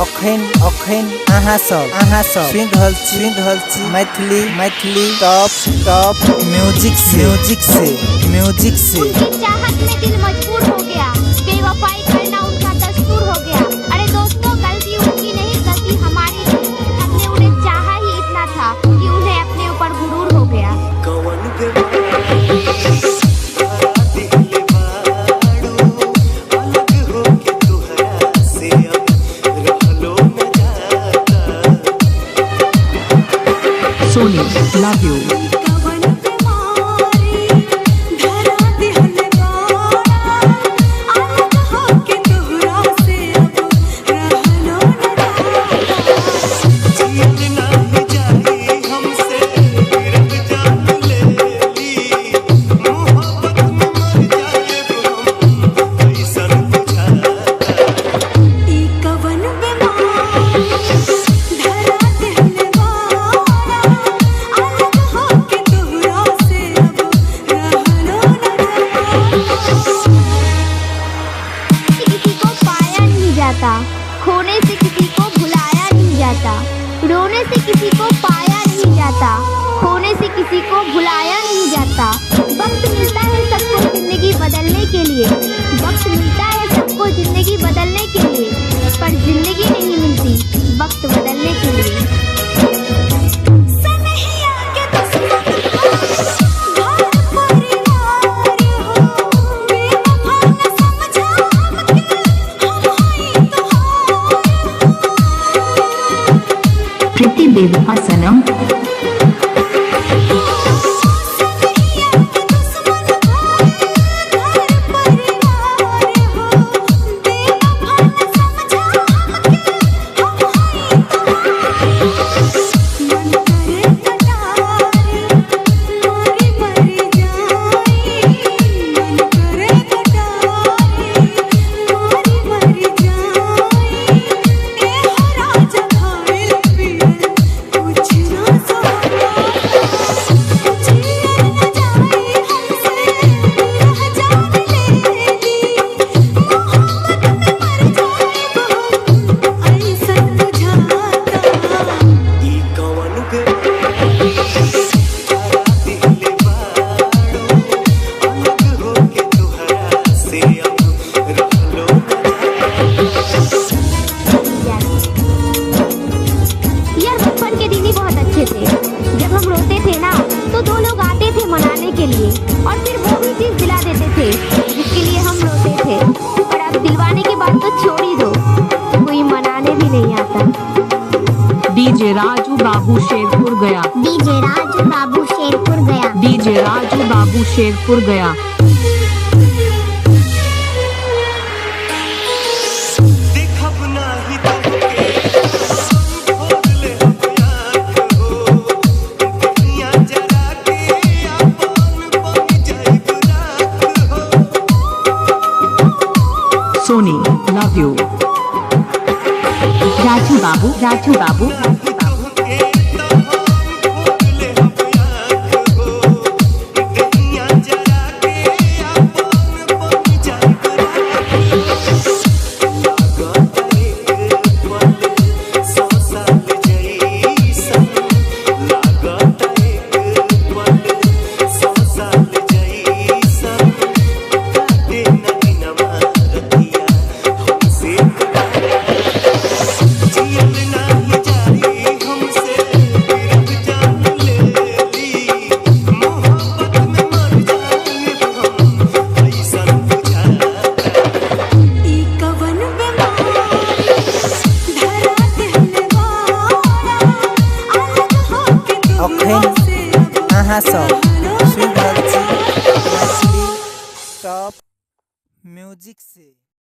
अखन अहाँ सब सुन रहल छी मैथिली टॉप म्यूजिक से उनकी चाहत में दिल मजबूर हो गया, बेवफाई करना उनका दस्तूर हो गया। अरे दोस्तों, गलती उनकी नहीं, गलती हमारी थी। हमने उन्हें चाहा ही इतना था कि उन्हें अपने ऊपर गुरूर हो गया। Sony, love you. खोने से किसी को भुलाया नहीं जाता, रोने से किसी को पाया नहीं जाता, खोने से किसी को भुलाया नहीं जाता। वक्त मिलता है सबको जिंदगी बदलने के लिए, वक्त मिलता है सबको जिंदगी बदलने के लिए, पर जिंदगी नहीं मिलती वक्त बदलने के लिए। प्रीति बेवफा सनम। जब हम रोते थे ना, तो दो लोग आते थे मनाने के लिए, और फिर वो भी चीज दिला देते थे जिसके लिए हम रोते थे। और अब दिलवाने की बात तो छोड़ ही दो, कोई मनाने भी नहीं आता। डीजे राजू बाबू शेरपुर गया। डीजे राजू बाबू शेरपुर गया। डीजे राजू बाबू शेरपुर गया। Sony, love you. Raju Babu. अहाँ सब सुन रहल छी मैथिली टॉप म्यूजिक से।